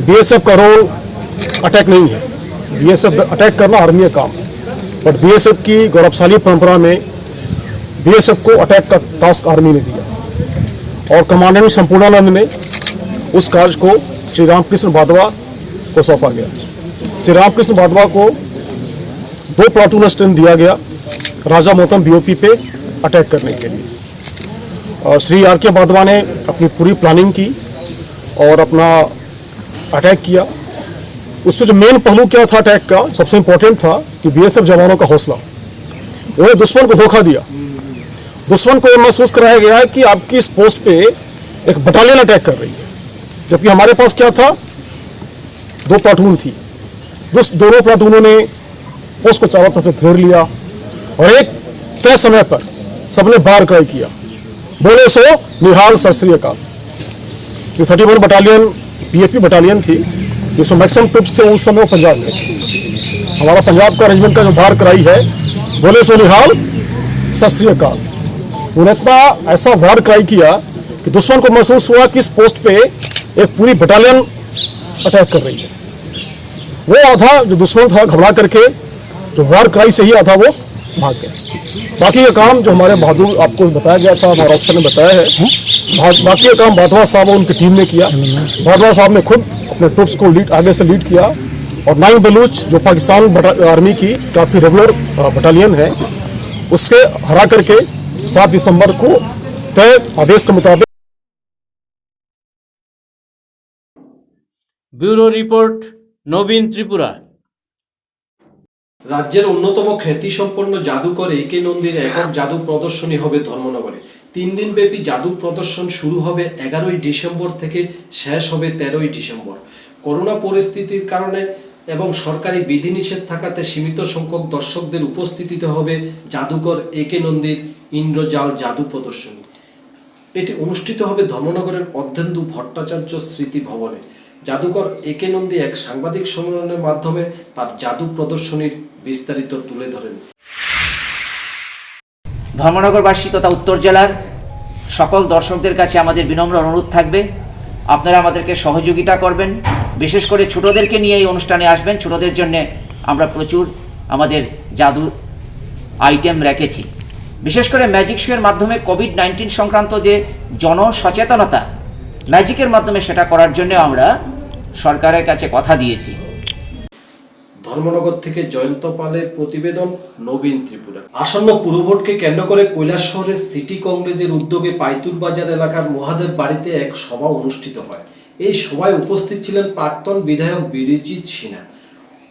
बीएसएफ का रोल अटैक नहीं है, बीएसएफ अटैक करना आर्मी का काम है, बट बीएसएफ की गौरवशाली परंपरा में बीएसएफ को अटैक का टास्क आर्मी ने दिया और कमांडेंट संपूर्णानंद ने उस कार्य को श्री रामकृष्ण वाधवा को सौंपा गया। श्री रामकृष्ण वाधवा को 2 प्लाटून स्ट्रेंथ दिया गया राजा मोहतम बीओपी पे अटैक करने के लिए। और श्री आर.के. वाधवा ने अपनी पूरी प्लानिंग की और अपना अटैक किया। उसमें जो मेन पहलू क्या था अटैक का, सबसे इम्पोर्टेंट था कि बीएसएफ जवानों का हौसला। उन्होंने दुश्मन को धोखा दिया। दुश्मन को यह महसूस कराया गया है कि आपकी इस पोस्ट पे एक बटालियन अटैक कर रही है, जबकि हमारे पास क्या था, 2 प्लाटून थी। दोनों प्लाटूनों ने पोस्ट को चारों तरफ घेर लिया और एक तय समय पर सबने बार क्राई किया, बोले सो निहाल सत श्री अकाल। जो 31 बटालियन बीएपी बटालियन थी, जिसमें मैक्सिमम ट्रूप्स थे उस समय वो पंजाब में। हमारा पंजाब का रेजिमेंट का जो बार क्राई है, बोले सो निहाल सत श्री अकाल। उन्होंने इतना ऐसा वार क्राई किया कि दुश्मन को महसूस हुआ कि इस पोस्ट पे एक पूरी बटालियन अटैक कर रही है। वो आधा जो दुश्मन था घबरा करके जो वार क्राई से ही आधा वो भाग गया। बाकी का काम जो हमारे बहादुर आपको बताया गया था, हमारे ऑफिसर ने बताया है, बाकी का काम वाधवा साहब और उनकी टीम ने किया। वाधवा साहब ने खुद अपने ट्रूप्स को आगे से लीड किया और 9 बलूच जो पाकिस्तान आर्मी की काफ़ी रेगुलर बटालियन है, उसके हरा करके 7 दिसंबर को तय आदेश के मुताबिक। ब्यूरो रिपोर्ट, नवीन त्रिपुरा। রাজ্যের অন্যতম খ্যাতিসম্পন্ন জাদুকর একে নন্দীর একক জাদু প্রদর্শনী হবে ধর্মনগরে। 3 দিন ব্যাপী জাদু প্রদর্শন শুরু হবে 11ই ডিসেম্বর থেকে শেষ হবে 13ই ডিসেম্বর। করোনা পরিস্থিতির কারণে এবং সরকারি বিধিনিষেধ থাকাতে সীমিত সংখ্যক দর্শকদের উপস্থিতিতে হবে জাদুকর একে নন্দীর ইন্দ্রজাল জাদু প্রদর্শনী। এটি অনুষ্ঠিত হবে ধর্মনগরের অর্ধেন্দু ভট্টাচার্য স্মৃতি ভবনে। জাদুকর একে নন্দী এক সাংবাদিক সম্মেলনের মাধ্যমে তার জাদু প্রদর্শনীর বিস্তারিত তুলে ধরেন। ধর্মনগরবাসী তথা উত্তর জেলার সকল দর্শকদের কাছে আমাদের বিনম্র অনুরোধ থাকবে, আপনারা আমাদেরকে সহযোগিতা করবেন, বিশেষ করে ছোটদেরকে নিয়ে এই অনুষ্ঠানে আসবেন। ছোটদের জন্য আমরা প্রচুর আমাদের জাদু আইটেম রেখেছি। বিশেষ করে ম্যাজিক শোয়ের মাধ্যমে কোভিড-19 সংক্রান্ত যে জনসচেতনতা ম্যাজিকের মাধ্যমে সেটা করার জন্য আমরা সরকারের কাছে কথা দিয়েছি। ধর্মনগর থেকে জয়ন্ত পালের প্রতিবেদন, নবীন ত্রিপুরা। আসন্ন পুরভোটকে কেন্দ্র করে কৈলাসহরের সিটি কংগ্রেসের উদ্যোগে পাইতুর বাজার এলাকার মহাদেব বাড়িতে এক সভা অনুষ্ঠিত হয়। এই সভায় উপস্থিত ছিলেন প্রাক্তন বিধায়ক বিরিজিৎ সিনহা,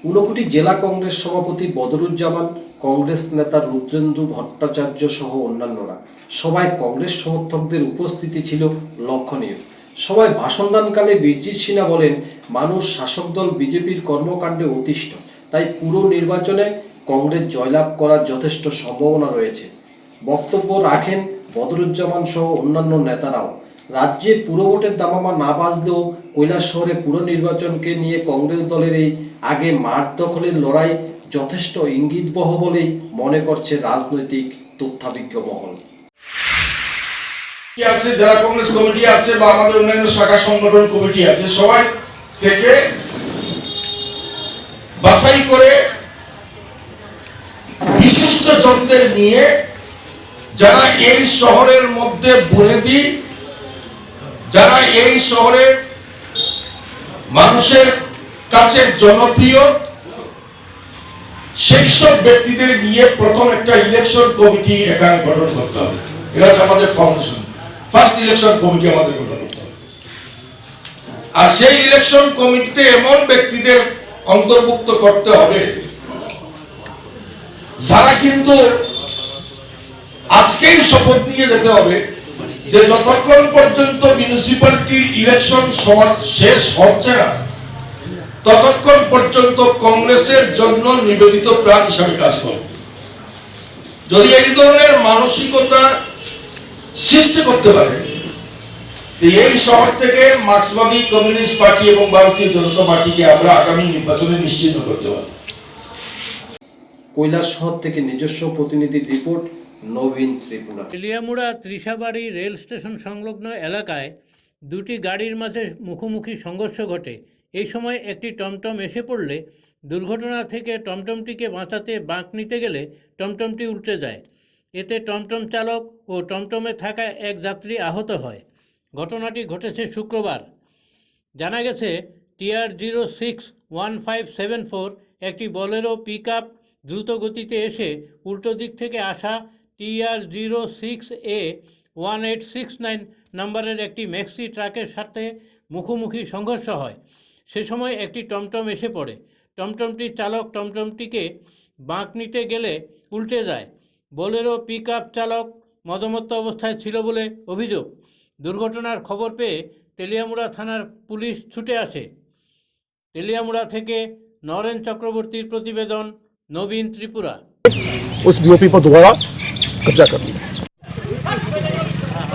ঊনকোটি জেলা কংগ্রেস সভাপতি বদরুজ্জামান, কংগ্রেস নেতা রুদ্রেন্দ্র ভট্টাচার্য সহ অন্যান্যরা। সভায় কংগ্রেস সমর্থকদের উপস্থিতি ছিল লক্ষণীয়। সভায় ভাষণদানকালে বিরজিৎ সিনহা বলেন, মানুষ শাসক দল বিজেপির কর্মকাণ্ডে অতিষ্ঠ, তাই পুরো নির্বাচনে কংগ্রেস জয়লাভ করার যথেষ্ট সম্ভাবনা রয়েছে। বক্তব্য রাখেন বদরুজ্জামান সহ অন্যান্য নেতারাও। রাজ্যে পুরভোটের দামামা না বাজলেও কৈলাসহরে পুর নির্বাচনকে নিয়ে কংগ্রেস দলের এই আগে মাঠ দখলের লড়াই যথেষ্ট ইঙ্গিতবহ বলেই মনে করছে রাজনৈতিক তথ্যাভিজ্ঞ মহল। আছে জেলা কংগ্রেস কমিটি আছে বা আমাদের অন্যান্য শাখা সংগঠন কমিটি আছে, সবাই থেকে বাছাই করে বিশিষ্ট জনদের নিয়ে যারা এই শহরের মধ্যে বুনেদি, যারা এই শহরের মানুষের কাছে জনপ্রিয়, সেই সব ব্যক্তিদের নিয়ে প্রথম একটা ইলেকশন কমিটি এখানে গঠন করতে হবে। এটা হচ্ছে আমাদের ফাউন্ডেশন, ফার্স্ট ইলেকশন কমিটি আমাদের গঠন করতে হবে। আর সেই ইলেকশন কমিটিতে এমন ব্যক্তিদের অন্তর্ভুক্ত করতে হবে যারা কিন্তু আজকেই শপথ নিয়ে যেতে হবে যে যতক্ষণ পর্যন্ত মিউনিসিপ্যালিটির ইলেকশন শেষ হচ্ছে না ততক্ষণ পর্যন্ত কংগ্রেসের জন্য নিবেদিত প্রাণ হিসাবে কাজ করবে। যদি এই ধরনের মানসিকতা সৃষ্টি করতে পারে, এই শহর থেকে মার্ক্সবাদী কমিউনিস্ট পার্টি এবং ভারতীয় জনতা পার্টিকে আমরা আগামী নির্বাচনে নিশ্চিত করতে পারি। কৈলাসহর থেকে নিজস্ব প্রতিনিধির রিপোর্ট, নবীন ত্রিপুরা। তেলিয়ামুড়া ত্রিশাবাড়ি রেল স্টেশন সংলগ্ন এলাকায় দুটি গাড়ির মাঝে মুখোমুখি সংঘর্ষ ঘটে। এই সময় একটি টমটম এসে পড়লে দুর্ঘটনা থেকে টমটমটিকে বাঁচাতে বাঁক নিতে গেলে টমটমটি উল্টে যায়। এতে টমটম চালক ও টমটমে থাকা এক যাত্রী আহত হয়। ঘটনাটি ঘটেছে শুক্রবার। জানা গেছে TR061574 একটি বোলেরো পিকআপ দ্রুত গতিতে এসে উল্টো দিক থেকে আসা TR06A1869 নম্বরের একটি ম্যাক্সি ট্রাকের সাথে মুখোমুখি সংঘর্ষ হয়। সে সময় একটি টমটম এসে পড়ে। টমটমটির চালক টমটমটিকে বাঁক নিতে গেলে উল্টে যায়। বোলেরো পিকআপ চালক মদমত্ত অবস্থায় ছিল বলে অভিযোগ। দুর্ঘটনার খবর পেয়ে তেলিয়ামুড়া থানার পুলিশ ছুটে আসে। তেলিয়ামুড়া থেকে নরেন চক্রবর্তীর প্রতিবেদন, নবীন ত্রিপুরা। उस बीओपी पर दोबारा कब्जा कर लिया।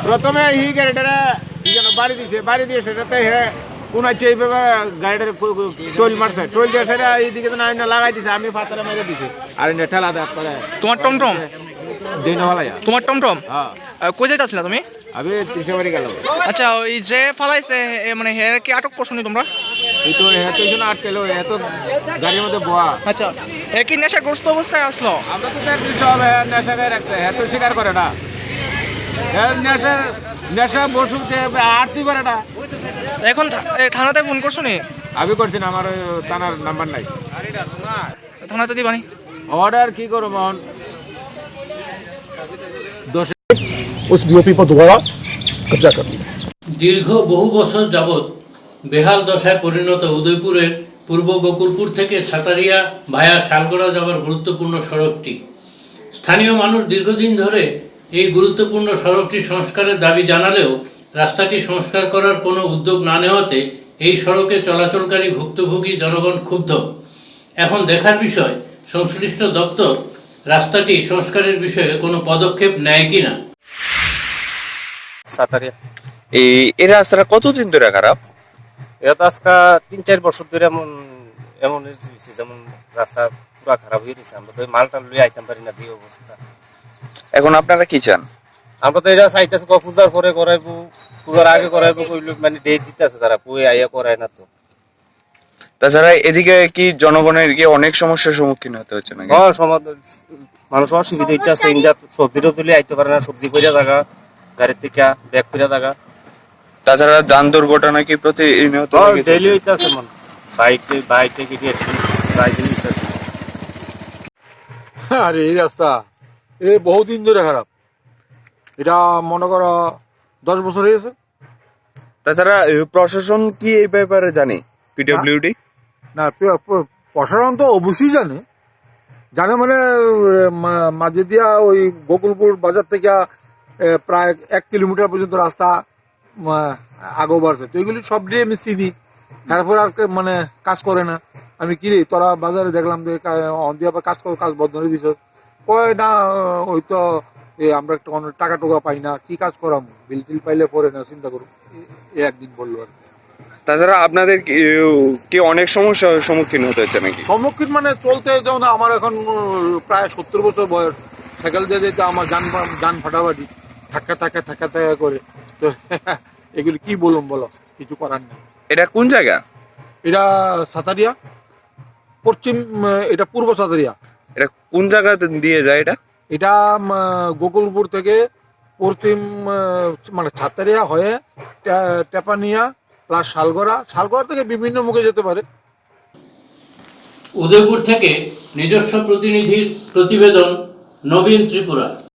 প্রথমে এই গাড়িটা বাড়ি দিছে, বাড়ি দিয়ে সেটাতে কোন আছে এইভাবে গাড়িটার টোল মারছে, টোল দিয়ে সেটা এইদিকে তো না লাগাই দিছে, আমি ফাতারে মেরে দিছি আর এটা ঠেলা দেয় পরে। তোমার টমটম তোমার টমটম কই যাইতা ছিলা তুমি? আমি ত্রিশাবাড়ি গেল। আচ্ছা, ওই যে ফালাইছে মানে হে কি আটক করছনি তোমরা? এই তো এত জন্য আটকেলো, এত গাড়ির মধ্যে বোয়া। আচ্ছা, হে কি নেশাগ্রস্ত অবস্থায় আসলো? আমরা তো সব নেশা গায়ে রাখছে, এত স্বীকার করে না। নেশা বসুতে আটতে পারে না। এখন থানাতে ফোন করছনি? আমি করছি না, আমার থানার নাম্বার নাই। থানাতে দিবানি অর্ডার কি করো মন उस बीओपी पर दोबारा कब्जा कर लिया। দীর্ঘ বহু বছর যাবৎ বেহাল দশায় পরিণত উদয়পুরের পূর্ব গোকুলপুর থেকে ছাতারিয়া ভায়া শালগড়া যাওয়ার গুরুত্বপূর্ণ সড়কটি। স্থানীয় মানুষ দীর্ঘদিন ধরে এই গুরুত্বপূর্ণ সড়কটি সংস্কারের দাবি জানালেও রাস্তাটি সংস্কার করার কোনো উদ্যোগ না নেওয়াতে এই সড়কে চলাচলকারী ভুক্তভোগী জনগণ ক্ষুব্ধ। এখন দেখার বিষয় সংশ্লিষ্ট দপ্তর রাস্তাটি সংস্কারের বিষয়ে কোনো পদক্ষেপ নেয় কিনা। এই রাস্তাটা কতদিন ধরে খারাপ? এটা তো আজকে 3-4 বছর ধরে এমন হয়েছে, যেমন রাস্তা পুরা খারাপ হয়ে গেছে। আমরা তো মালটা লুই আইতাম পারি না, যে অবস্থা। এখন আপনারা কি চান? আমরা তো এটা চাইতেছি পূজার পরে করাইবো, পূজার আগে করাইবো, কইল মানে ডেট দিতে আছে তারা, পুয়ে আইয়া করায় না তো। তাছাড়া এদিকে কি জনগণের কি অনেক সমস্যার সম্মুখীন হতে হচ্ছে নাকি? মানুষ অসুবিধা হইতে আছে, সবজিরও তুলে আইতে পারে না, সবজি কইরা জায়গা গাড়ির থেকে ব্যাগ কইরা জায়গা। তাছাড়া যান দুর্ঘটনা কি প্রতিনিয়ত ডেইলি হইতে আছে, মানে বাইকে কি ড্রাইভিং হইতে আছে। আরে এই রাস্তা বহুদিন ধরে খারাপ, এটা মনে করো 10 বছর হয়েছে। তাছাড়া প্রশাসন কি এই ব্যাপারে জানে? পিডব্লিউডি না, প্রশাসন তো অবশ্যই জানে মানে মাঝে দিয়া ওই গোকুলপুর বাজার থেকে প্রায় 1 কিলোমিটার পর্যন্ত রাস্তা আগেও বাড়ছে, তো এগুলি সব দিয়ে আমি চিনি। তারপর আর মানে কাজ করে না। আমি কিরে তোরা বাজারে দেখলাম যে দিয়ে আবার কাজ বন্ধ করে দিছ, কয় না ওই তো আমরা একটা টাকা টোকা পাই না, কি কাজ করাম, বিল টিল পাইলে পরে না চিন্তা করুন, একদিন বললো আর। তাছাড়া আপনাদের কি অনেক সমস্যার সম্মুখীন হতে হচ্ছে নাকি? সম্মুখীন মানে চলতে যেমন আমার এখন প্রায় 70 বছর বয়স, সাইকেল দিয়ে যেতে আমার যান ফাটাফাটি, ধাক্কা করে, তো এগুলি কি বলুন বলো, কিছু করার নেই। এটা কোন জায়গা? এটা সাতারিয়া পশ্চিম, এটা পূর্ব সাতারিয়া। এটা কোন জায়গা দিয়ে যায়? এটা গোকুলপুর থেকে পশ্চিম মানে সাতারিয়া হয়ে টেপানিয়া প্লাস শালগড়া থেকে বিভিন্ন মুখে যেতে পারে। উদয়পুর থেকে নিজস্ব প্রতিনিধির প্রতিবেদন, নবীন ত্রিপুরা।